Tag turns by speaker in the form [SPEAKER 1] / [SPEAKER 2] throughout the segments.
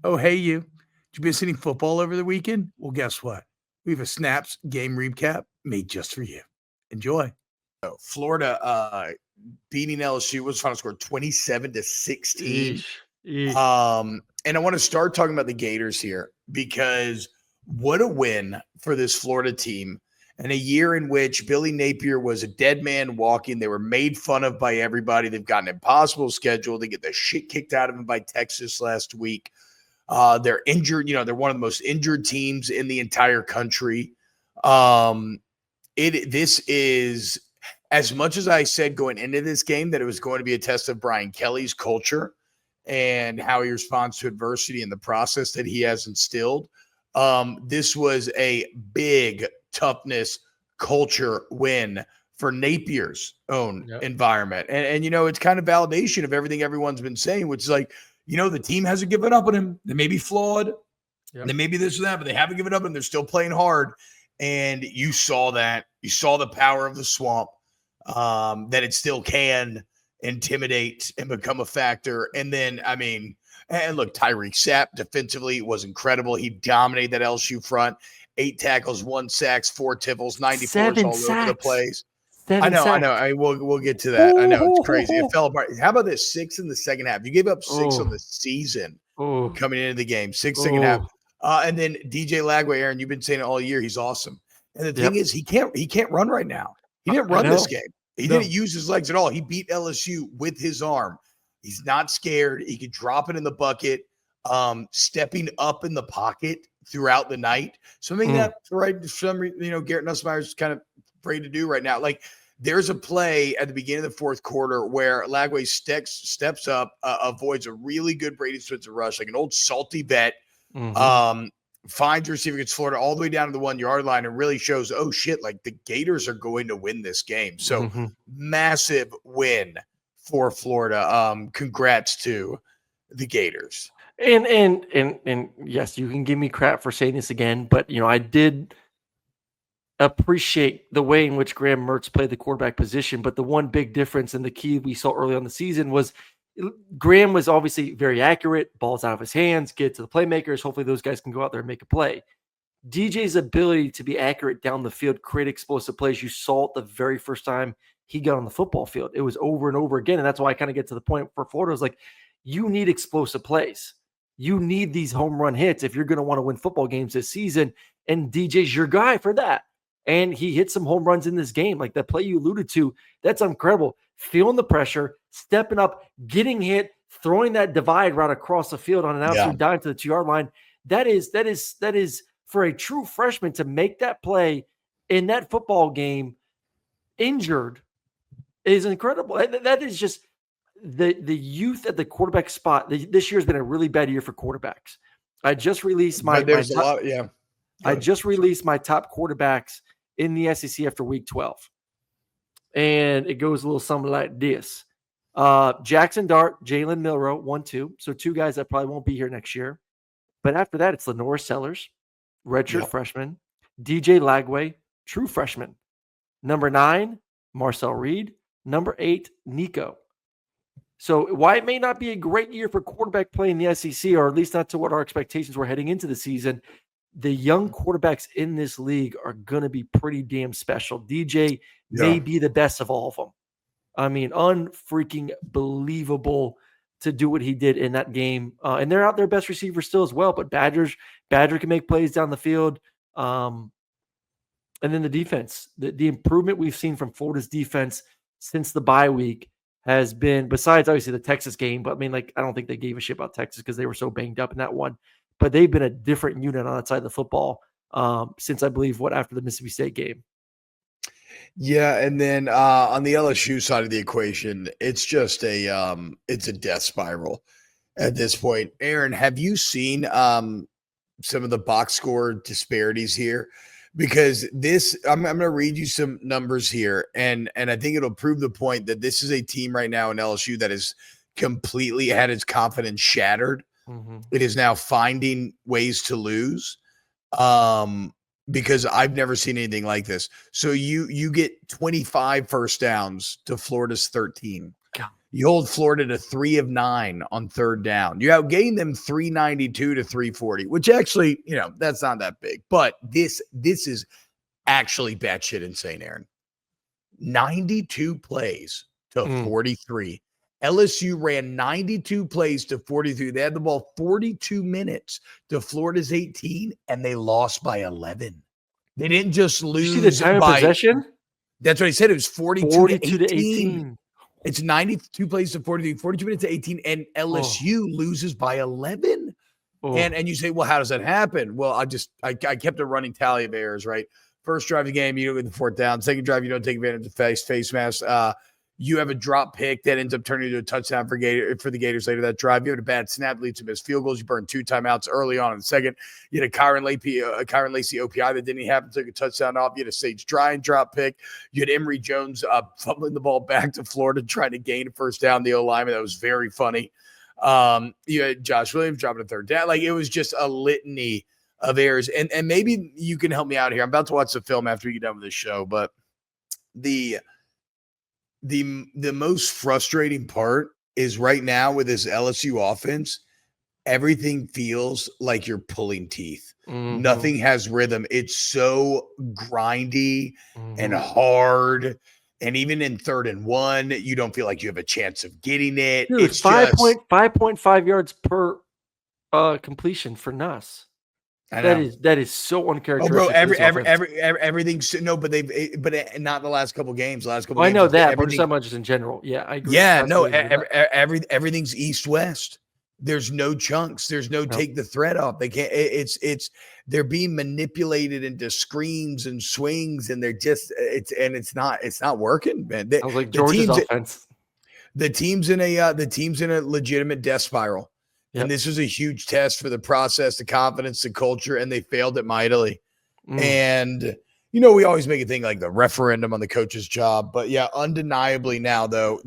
[SPEAKER 1] Oh, hey, you. Did you miss any football over the weekend? Well, guess what? We have a Snaps game recap made just for you. Enjoy. Florida beating LSU was final score 27-16. And I want to start talking about the Gators here because what a win for this Florida team. And a year in which Billy Napier was a dead man walking. They were made fun of by everybody. They've got an impossible schedule. They get the shit kicked out of them by Texas last week. They're injured. They're one of the most injured teams in the entire country. This is, as much as I said going into this game that it was going to be a test of Brian Kelly's culture and how he responds to adversity and the process that he has instilled. This was a big toughness culture win for Napier's own environment. And it's kind of validation of everything everyone's been saying, which is like, the team hasn't given up on him. They may be flawed. They may be this or that, but they haven't given up and they're still playing hard. And you saw that. You saw the power of the swamp, that it still can intimidate and become a factor. And then, and look, Tyreek Sapp defensively was incredible. He dominated that LSU front. 8 tackles, 1 sack, 4 tiffles, 94s all over the place. I know. We'll get to that. I know it's crazy. It fell apart. How about this 6 in the second half? You gave up 6 on the season coming into the game. 6 second half. And then DJ Lagway, Aaron, you've been saying it all year. He's awesome. And the thing is, he can't run right now. He didn't run this game. He didn't use his legs at all. He beat LSU with his arm. He's not scared. He could drop it in the bucket, stepping up in the pocket throughout the night. Something that, right, Garrett Nussmeier's kind of afraid to do right now. Like, there's a play at the beginning of the fourth quarter where Lagway steps up, avoids a really good Brady Switzer rush, like an old salty vet, finds receiver, gets Florida all the way down to the 1-yard line and really shows, oh, shit, like the Gators are going to win this game. So massive win for Florida. Congrats to the Gators.
[SPEAKER 2] And yes, you can give me crap for saying this again, but I did appreciate the way in which Graham Mertz played the quarterback position. But the one big difference and the key we saw early on in the season was Graham was obviously very accurate, balls out of his hands, get to the playmakers. Hopefully those guys can go out there and make a play. DJ's ability to be accurate down the field, create explosive plays, you saw it the very first time he got on the football field. It was over and over again. And that's why I kind of get to the point for Florida. Is like, you need explosive plays. You need these home run hits if you're going to want to win football games this season. And DJ's your guy for that. And he hit some home runs in this game. Like that play you alluded to, that's incredible. Feeling the pressure, stepping up, getting hit, throwing that divide route across the field on an absolute dime to the 2-yard line. That is for a true freshman to make that play in that football game injured is incredible. That is just the youth at the quarterback spot. This year has been a really bad year for quarterbacks. I just released my top quarterbacks in the SEC after week 12. And it goes a little something like this. Jackson Dart, Jalen Milroe, 1-2. So 2 guys that probably won't be here next year. But after that, it's Lenore Sellers, redshirt freshman. DJ Lagway, true freshman. Number 9, Marcel Reed. Number 8, Nico. So while it may not be a great year for quarterback play in the SEC, or at least not to what our expectations were heading into the season, the young quarterbacks in this league are going to be pretty damn special. DJ may be the best of all of them. I mean, unfreaking believable to do what he did in that game. And they're out their best receivers still as well, but Badger can make plays down the field. And then the defense, the improvement we've seen from Florida's defense since the bye week has been, besides obviously the Texas game, but I don't think they gave a shit about Texas because they were so banged up in that one. But they've been a different unit on that side of the football since I believe after the Mississippi State game.
[SPEAKER 1] Yeah, and then on the LSU side of the equation, it's just it's a death spiral at this point. Aaron, have you seen some of the box score disparities here? Because I'm going to read you some numbers here, and I think it'll prove the point that this is a team right now in LSU that has completely had its confidence shattered. It is now finding ways to lose. Because I've never seen anything like this. So you get 25 first downs to Florida's 13.
[SPEAKER 2] God.
[SPEAKER 1] You hold Florida to 3 of 9 on third down. You outgained them 392 to 340, which actually, that's not that big. But this is actually batshit insane, Aaron. 92 plays to 43. LSU ran 92 plays to 43. They had the ball 42 minutes to Florida's 18, and they lost by 11. They didn't just lose.
[SPEAKER 2] You see the time of possession?
[SPEAKER 1] That's what I said. It was 42 to 18.
[SPEAKER 2] 18.
[SPEAKER 1] It's 92 plays to 43, 42 minutes to 18, and LSU loses by 11. And you say, well, how does that happen? Well, I kept a running tally of errors, right? First drive of the game, you don't get the fourth down. Second drive, you don't take advantage of face mask. You have a drop pick that ends up turning into a touchdown for the Gators later that drive. You had a bad snap, leads to missed field goals. You burned 2 timeouts early on in the second. You had a Kyron Lacey OPI that didn't happen, took a touchdown off. You had a Sage Dryan drop pick. You had Emory Jones fumbling the ball back to Florida, trying to gain a first down. The O-lineman, that was very funny. You had Josh Williams dropping a third down. Like, it was just a litany of errors. And maybe you can help me out here. I'm about to watch the film after we get done with this show, but the most frustrating part is right now with this LSU offense, everything feels like you're pulling teeth. Mm-hmm. Nothing has rhythm. It's so grindy and hard. And even in 3rd and 1, you don't feel like you have a chance of getting it.
[SPEAKER 2] Dude, it's 5.5 yards per completion for Nuss. That is so uncharacteristic.
[SPEAKER 1] Oh, bro, everything's but not the last couple games. Games,
[SPEAKER 2] I know that, but just in general. Yeah, I agree.
[SPEAKER 1] Yeah, no, everything's east-west. There's no chunks. There's no take the thread off. They can't. They're being manipulated into screens and swings, and it's not working, man.
[SPEAKER 2] I was like Georgia's offense.
[SPEAKER 1] The team's in a legitimate death spiral. Yep. And this was a huge test for the process, the confidence, the culture, and they failed it mightily. And, we always make a thing like the referendum on the coach's job. But, yeah, undeniably now, though,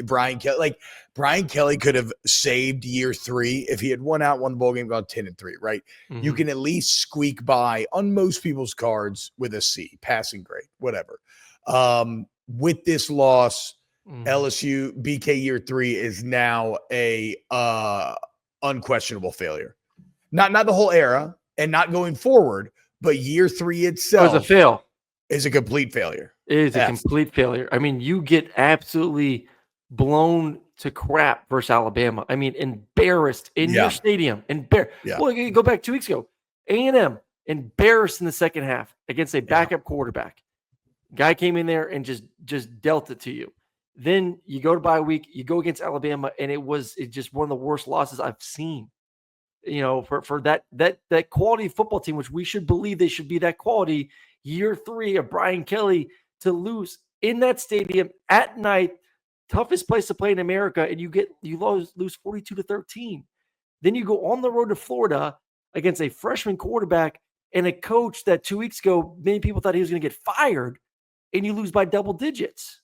[SPEAKER 1] Brian Kelly could have saved year 3 if he had won the bowl game, gone 10-3, right? Mm-hmm. You can at least squeak by on most people's cards with a C, passing grade, whatever. With this loss, LSU BK year 3 is now a unquestionable failure. Not the whole era and not going forward, but year 3 itself is a complete failure.
[SPEAKER 2] It is a complete failure. I mean, you get absolutely blown to crap versus Alabama. I mean, embarrassed in your stadium. Well, you go back 2 weeks ago. A&M embarrassed in the second half against a backup quarterback. Guy came in there and just dealt it to you. Then you go to bye week, you go against Alabama, and it's just one of the worst losses I've seen. For that quality football team, which we should believe they should be that quality. Year 3 of Brian Kelly to lose in that stadium at night, toughest place to play in America, and you lose 42-13. Then you go on the road to Florida against a freshman quarterback and a coach that 2 weeks ago many people thought he was going to get fired, and you lose by double digits.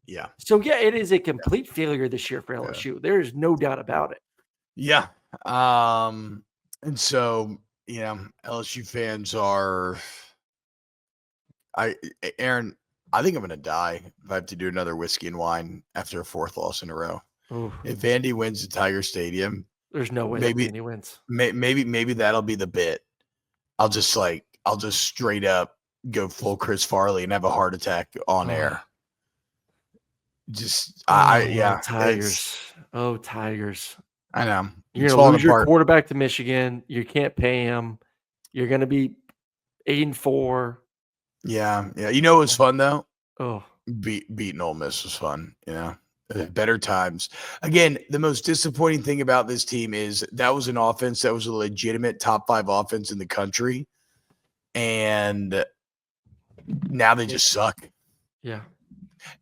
[SPEAKER 1] Yeah.
[SPEAKER 2] So, it is a complete failure this year for LSU. There is no doubt about it.
[SPEAKER 1] Yeah. And so, LSU fans are Aaron, I think I'm going to die if I have to do another whiskey and wine after a 4th loss in a row. Ooh. If Vandy wins at Tiger Stadium,
[SPEAKER 2] there's no way Vandy wins.
[SPEAKER 1] Maybe that'll be the bit. I'll just straight up go full Chris Farley and have a heart attack on air.
[SPEAKER 2] Tigers. Tigers.
[SPEAKER 1] I know.
[SPEAKER 2] You're going to lose your quarterback to Michigan. You can't pay him. You're going to be 8-4.
[SPEAKER 1] Yeah. It was fun, though?
[SPEAKER 2] Oh.
[SPEAKER 1] Beating Ole Miss was fun. Better times. Again, the most disappointing thing about this team is that was an offense that was a legitimate top 5 offense in the country. And now they just suck.
[SPEAKER 2] Yeah.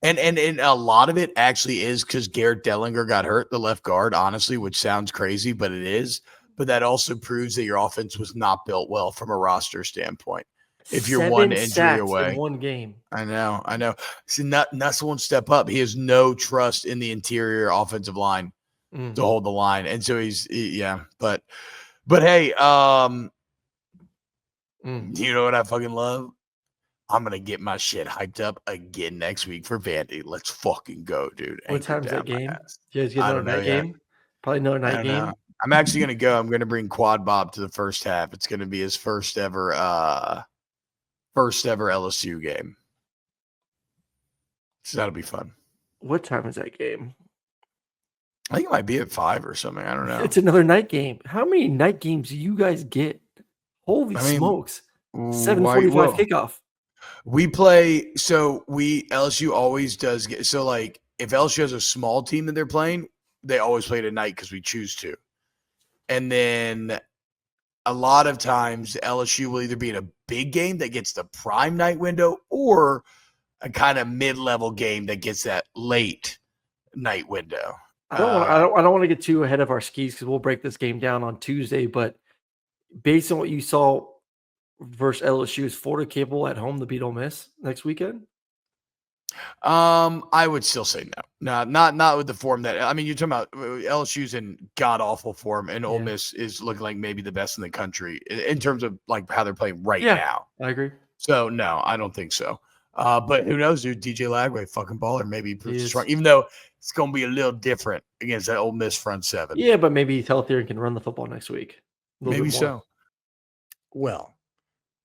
[SPEAKER 1] And a lot of it actually is because Garrett Dellinger got hurt, the left guard, honestly, which sounds crazy, but it is. But that also proves that your offense was not built well from a roster standpoint. If you're 1 injury away.
[SPEAKER 2] In 1 game.
[SPEAKER 1] I know. See, Nuss won't step up. He has no trust in the interior offensive line to hold the line. And so But hey, you know what I fucking love? I'm gonna get my shit hyped up again next week for Vandy. Let's fucking go, dude.
[SPEAKER 2] What
[SPEAKER 1] Anchor
[SPEAKER 2] time's that
[SPEAKER 1] down my
[SPEAKER 2] game?
[SPEAKER 1] ass.
[SPEAKER 2] You guys get
[SPEAKER 1] I
[SPEAKER 2] another
[SPEAKER 1] don't know
[SPEAKER 2] night
[SPEAKER 1] yet.
[SPEAKER 2] game? Probably another
[SPEAKER 1] I
[SPEAKER 2] night
[SPEAKER 1] don't
[SPEAKER 2] game.
[SPEAKER 1] know. I'm actually gonna go. I'm gonna bring Quad Bob to the first half. It's gonna be his first ever LSU game. So that'll be fun.
[SPEAKER 2] What time is that game?
[SPEAKER 1] I think it might be at 5 or something. I don't know.
[SPEAKER 2] It's another night game. How many night games do you guys get? Holy
[SPEAKER 1] I mean,
[SPEAKER 2] smokes.
[SPEAKER 1] why-
[SPEAKER 2] 7:45
[SPEAKER 1] well,
[SPEAKER 2] kickoff.
[SPEAKER 1] we play, so LSU always does get, so like if LSU has a small team that they're playing, they always play tonight because we choose to. And then a lot of times LSU will either be in a big game that gets the prime night window or a kind of mid-level game that gets that late night window.
[SPEAKER 2] I don't want to get too ahead of our skis because we'll break this game down on Tuesday. But based on what you saw versus LSU, is Florida capable at home to beat Ole Miss next weekend?
[SPEAKER 1] I would still say no. Not with the form that, I mean, you're talking about LSU's in god awful form, and Ole Miss is looking like maybe the best in the country in terms of like how they're playing right now.
[SPEAKER 2] I agree.
[SPEAKER 1] So no, I don't think so. But who knows, dude? DJ Lagway, fucking baller, maybe proves
[SPEAKER 2] He
[SPEAKER 1] strong,
[SPEAKER 2] is.
[SPEAKER 1] even though it's going to be a little different against that Ole Miss front seven.
[SPEAKER 2] Yeah, but maybe he's healthier and can run the football next week.
[SPEAKER 1] Maybe so. Well,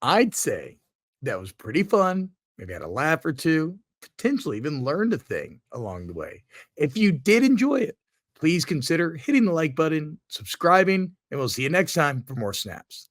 [SPEAKER 1] I'd say that was pretty fun. Maybe had a laugh or two, potentially even learned a thing along the way. If you did enjoy it, please consider hitting the like button, subscribing, and we'll see you next time for more snaps.